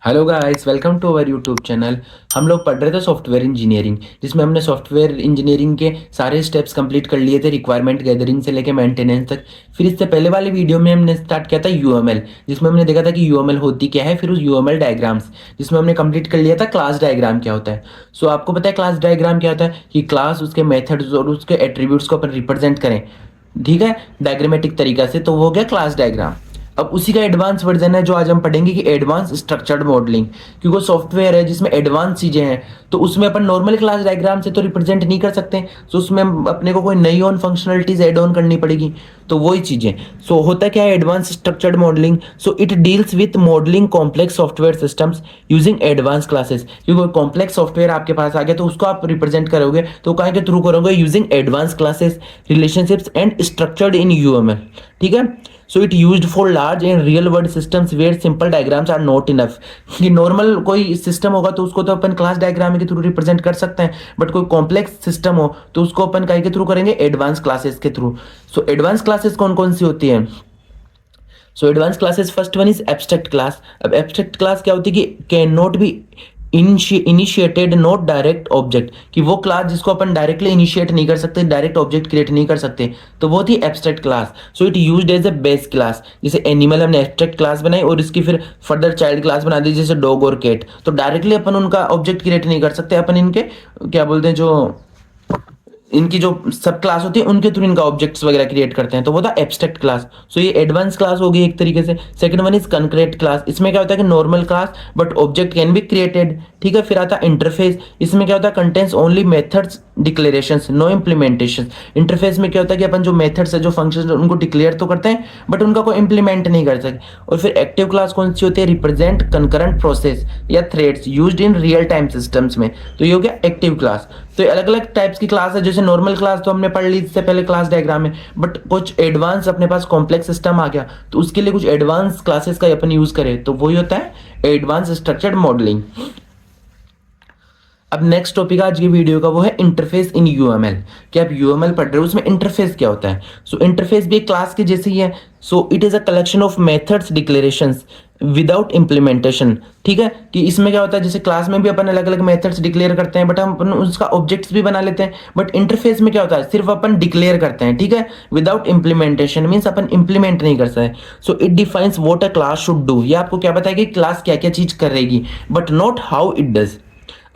Hello guys, welcome to our YouTube channel. हम लोग पढ़ रहे थे सॉफ्टवेयर इंजीनियरिंग, जिसमें हमने सॉफ्टवेयर इंजीनियरिंग के सारे स्टेप्स कंप्लीट कर लिए थे, रिक्वायरमेंट गैदरिंग से लेके मेंटेनेंस तक। फिर इससे पहले वाले वीडियो में हमने स्टार्ट किया था यूएमएल, जिसमें हमने देखा था कि यूएमएल होती क्या है। फिर उस यूएमएल डायग्राम्स, जिसमें हमने कंप्लीट कर लिया था क्लास डायग्राम क्या होता है। सो आपको पता है क्लास डायग्राम क्या होता है, कि क्लास, उसके मेथड्स और उसके एट्रीब्यूट्स को अपन रिप्रेजेंट करें, ठीक है, डायग्रामेटिक तरीका से, तो वो हो गया क्लास डायग्राम। अब उसी का एडवांस वर्जन है जो आज हम पढ़ेंगे, कि एडवांस स्ट्रक्चर्ड मॉडलिंग। क्योंकि वो सॉफ्टवेयर है जिसमें एडवांस चीजें हैं, तो उसमें अपन नॉर्मल क्लास डायग्राम से तो रिप्रेजेंट नहीं कर सकते। तो उसमें अपने को कोई नई ऑन फंक्शनलिटीज एड ऑन करनी पड़ेगी, तो वही चीजें। सो होता क्या है advance structured modelling? So it deals with modelling complex software systems using advance classes. क्योंकि कॉम्प्लेक्स सॉफ्टवेयर आपके पास आ गया, तो उसको आप रिप्रेजेंट करोगे तो कहाँ के थ्रू करोगे? Using advance classes, relationships and structured in UML, ठीक है। So it used for large and real world systems where simple diagrams are not enough. कि नॉर्मल कोई सिस्टम होगा तो उसको तो अपन क्लास डायग्राम के थ्रू रिप्रेजेंट कर सकते हैं, बट कोई कॉम्प्लेक्स सिस्टम हो तो उसको अपन काय के थ्रू करेंगे? एडवांस क्लासेस के थ्रू। सो एडवांस क्लासेस कौन कौन सी होती है? So advance classes, first one is abstract class. अब एब्स्ट्रैक्ट क्लास क्या होती है? कि can not be initiated not direct object, कि वो क्लास जिसको अपन डायरेक्टली इनिशिएट नहीं कर सकते, डायरेक्ट ऑब्जेक्ट क्रिएट नहीं कर सकते, तो वो थी abstract class. So it used as a base class. जैसे एनिमल हमने एब्स्ट्रैक्ट क्लास बनाई और इसकी फिर फर्दर चाइल्ड क्लास बना दी, जैसे डॉग और कैट, तो डायरेक्टली अपन उनका ऑब्जेक्ट क्रिएट नहीं कर सकते। अपन इनके क्या बोलते हैं, जो इनकी जो सब क्लास होती है उनके थ्रू इनका ऑब्जेक्ट्स वगैरह क्रिएट करते हैं, तो वो था एब्स्ट्रैक्ट क्लास। सो ये एडवांस क्लास हो गई एक तरीके से। Second one is concrete class. इसमें क्या होता है कि normal class but object can be created, ठीक है। फिर आता है इंटरफेस। इसमें क्या होता है? Contents only methods declarations, no implementation. Interface में क्या होता है कि अपन जो मेथड्स है, जो फंक्शंस उनको डिक्लेयर तो करते हैं बट उनका कोई इंप्लीमेंट नहीं कर सकते। और फिर एक्टिव क्लास कौन सी होती है? रिप्रेजेंट कंकरेंट प्रोसेस या threads used in real time systems में, तो ये हो गया एक्टिव क्लास। तो ये अलग अलग टाइप्स की क्लास है। जैसे नॉर्मल क्लास तो हमने पढ़ ली इससे पहले क्लास डायग्राम में, बट कुछ एडवांस अपने पास कॉम्प्लेक्स सिस्टम आ गया, तो उसके लिए कुछ एडवांस क्लासेस का अपन यूज करें, तो वही होता है एडवांस स्ट्रक्चर्ड मॉडलिंग। अब नेक्स्ट टॉपिक आज की वीडियो का वो है इंटरफेस इन यूएमएल। कि आप यूएमएल पढ़ रहे हो, उसमें इंटरफेस क्या होता है? सो इंटरफेस भी एक क्लास के जैसे ही है। So it is a collection of methods declarations without implementation, ठीक है। कि इसमें क्या होता है, जैसे क्लास में भी अपन अलग अलग मेथड्स डिक्लेयर करते हैं, बट हम अपन उसका ऑब्जेक्ट्स भी बना लेते हैं। बट इंटरफेस में क्या होता है? सिर्फ अपन डिक्लेयर करते हैं, ठीक है, विदाउट इंप्लीमेंटेशन, मीन्स अपन इंप्लीमेंट नहीं कर सकते। So it defines what a class should do. ये आपको क्या बताएगी क्लास क्या क्या चीज करेगी, but not how it does.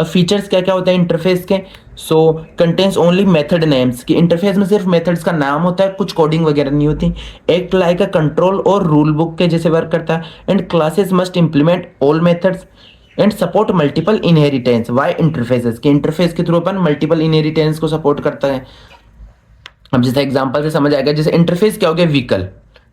अब फीचर्स क्या क्या होता है इंटरफेस के? सो कंटेन्स ओनली मेथड नेम्स, कि इंटरफेस में सिर्फ मेथड्स का नाम होता है, कुछ कोडिंग वगैरह नहीं होती। एक्ट लाइक अ कंट्रोल और रूल बुक के जैसे वर्क करता है। And classes must implement all methods and support multiple inheritance. Why interfaces? के इंटरफेस के थ्रू अपन मल्टीपल इनहेरिटेंस को सपोर्ट करता है। अब जैसे एग्जांपल से समझ आएगा, जैसे इंटरफेस क्या हो गया? व्हीकल,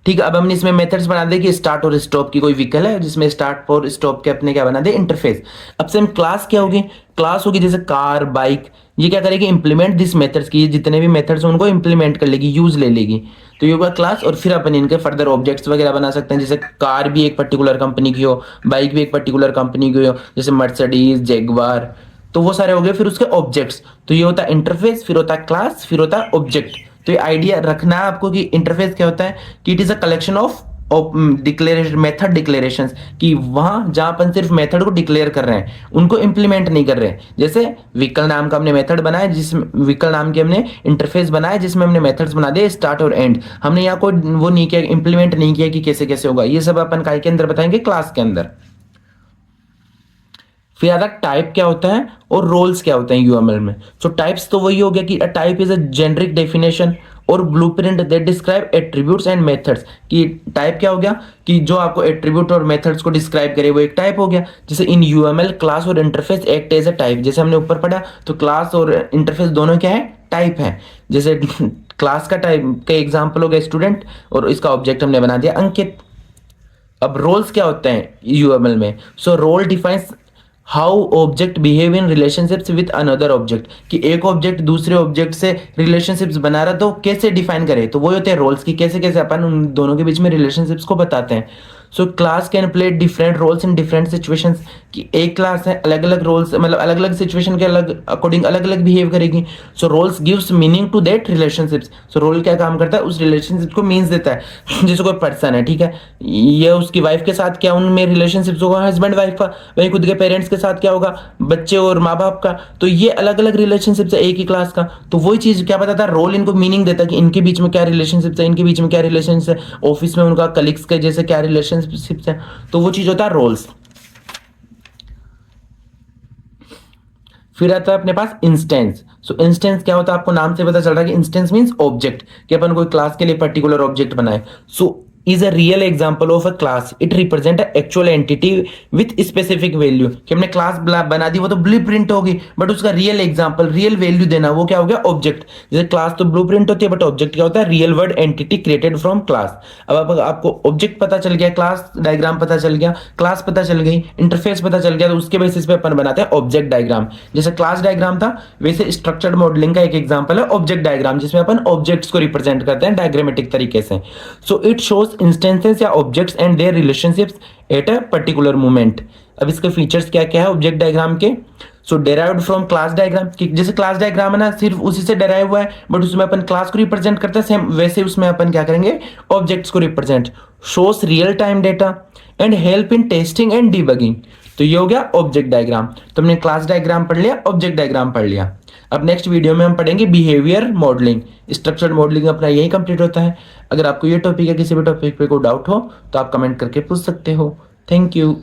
ठीक है। अब हमने इसमें मेथड्स बना दे कि स्टार्ट और स्टॉप की, कोई व्हीकल है जिसमें स्टार्ट और स्टॉप के अपने क्या बना दे? इंटरफेस। अब सेम क्लास क्या होगी? क्लास होगी जैसे कार, बाइक, ये क्या करेगी? इंप्लीमेंट दिस मेथड्स की, जितने भी मेथड्स हैं उनको इंप्लीमेंट कर लेगी, यूज ले लेगी। तो ये होगा क्लास। और फिर अपन इनके फर्दर ऑब्जेक्ट्स वगैरह बना सकते हैं। जैसे कार भी एक पर्टिकुलर कंपनी की हो, बाइक भी एक पर्टिकुलर कंपनी की हो, जैसे मर्सिडीज, जैगवार, तो वो सारे हो गए फिर उसके ऑब्जेक्ट्स। तो ये होता है इंटरफेस, फिर होता है क्लास, फिर होता है ऑब्जेक्ट। तो ये आइडिया रखना है आपको कि इंटरफेस क्या होता है, कि it is a collection of declaration, method declarations, कि वहां जहां अपन सिर्फ मेथड को डिक्लेयर कर रहे हैं, उनको इंप्लीमेंट नहीं कर रहे हैं। जैसे व्हीकल नाम का हमने मेथड बनाया, जिसमें व्हीकल नाम के हमने इंटरफेस बनाया, जिसमें हमने मेथड्स बना दिए स्टार्ट और एंड। हमने यहाँ कोई वो नहीं किया, इंप्लीमेंट नहीं किया कि कैसे कैसे होगा। ये सब अपन काय के अंदर बताएंगे? क्लास के अंदर। फिर आता टाइप क्या होता है और रोल्स क्या होते हैं यूएमएल में। सो टाइप्स तो वही हो गया कि type is a generic definition और blueprint that describe attributes and methods. कि टाइप क्या हो गया? कि जो आपको एट्रीब्यूट और मेथड्स को डिस्क्राइब करे, वो एक टाइप हो गया। जैसे इन यूएमएल क्लास और interface act as a type, जैसे हमने ऊपर पढ़ा, तो क्लास और इंटरफेस दोनों क्या है? टाइप है। जैसे क्लास का टाइप का एग्जाम्पल हो गया स्टूडेंट, और इसका ऑब्जेक्ट हमने बना दिया अंकित। अब रोल्स क्या होते हैं यूएमएल में? So role defines how object behave in relationships with another object, कि एक ऑब्जेक्ट दूसरे ऑब्जेक्ट से रिलेशनशिप्स बना रहा तो कैसे डिफाइन करे, तो वो होते हैं रोल्स, की कैसे कैसे अपन उन दोनों के बीच में रिलेशनशिप्स को बताते हैं। So class can play different roles in different situations, कि एक क्लास है अलग अलग रोल्स, मतलब अलग अलग सिचुएशन के अलग अकॉर्डिंग अलग अलग बिहेव करेगी। So roles gives meaning to that relationships. So role क्या काम करता है, उस रिलेशनशिप को मीन्स देता है। जैसे कोई पर्सन है, ठीक है, ये उसकी वाइफ के साथ क्या उनमें रिलेशनशिप्स होगा, हस्बैंड वाइफ का, वही खुद के पेरेंट्स के साथ क्या होगा, बच्चे और माँ बाप का। तो ये अलग अलग रिलेशनशिप्स है एक ही क्लास का। तो वही चीज क्या बताता है, रोल इनको मीनिंग देता है कि इनके बीच में क्या रिलेशनशिप्स है, इनके बीच में क्या रिलेशनशिप्स है, ऑफिस में उनका कलीग्स के जैसे क्या रिलेशनशिप्स है। तो वो चीज होता है रोल्स। फिर आता है अपने पास इंस्टेंस। सो इंस्टेंस क्या होता है, आपको नाम से पता चल रहा है कि इंस्टेंस मींस ऑब्जेक्ट, कि अपन कोई क्लास के लिए पर्टिकुलर ऑब्जेक्ट बनाए। So is a real example of a class, it represent actual entity with specific value. कि हमने क्लास बना दी, वो तो ब्लूप्रिंट होगी, बट उसका रियल एग्जांपल, रियल वैल्यू देना, वो क्या हो गया, ऑब्जेक्ट। जैसे क्लास तो ब्लूप्रिंट होती है, बट ऑब्जेक्ट क्या होता है, real word entity created from class. अब आपको ऑब्जेक्ट पता चल गया, क्लास डायग्राम पता चल गया, क्लास पता चल गई, इंटरफेस पता चल गया, तो उसके बेसिस पे अपन बनाते हैं ऑब्जेक्ट डायग्राम। जैसे क्लास डायग्राम था, वैसे स्ट्रक्चर्ड मॉडलिंग का एक एग्जांपल है ऑब्जेक्ट डायग्राम, जिसमें अपन ऑब्जेक्ट्स को रिप्रेजेंट करते हैं डायग्रामेटिक तरीके से। सो इट शोज इंस्टेंसेस या objects and there relationships at a particular moment. अब इसके फीचर्स क्या क्या है ऑब्जेक्ट डायग्राम के। सो डेराइव्ड फ्रॉम क्लास डायग्राम, कि जैसे क्लास डायग्राम है ना, सिर्फ उसी से डेराइव हुआ है, बट उसमें अपन क्लास को रिप्रेजेंट करते हैं, सेम वैसे उसमें अपन क्या करेंगे, ऑब्जेक्ट्स को represent. Shows real time data and help in testing and debugging. तो ये हो गया ऑब्जेक्ट डायग्राम। तो हमने क्लास डायग्राम पढ़ लिया, ऑब्जेक्ट डायग्राम पढ़ लिया। अब नेक्स्ट वीडियो में हम पढ़ेंगे बिहेवियर मॉडलिंग। स्ट्रक्चर्ड मॉडलिंग अपना यही कंप्लीट होता है। अगर आपको ये टॉपिक या किसी भी टॉपिक पे कोई डाउट हो तो आप कमेंट करके पूछ सकते हो। Thank you.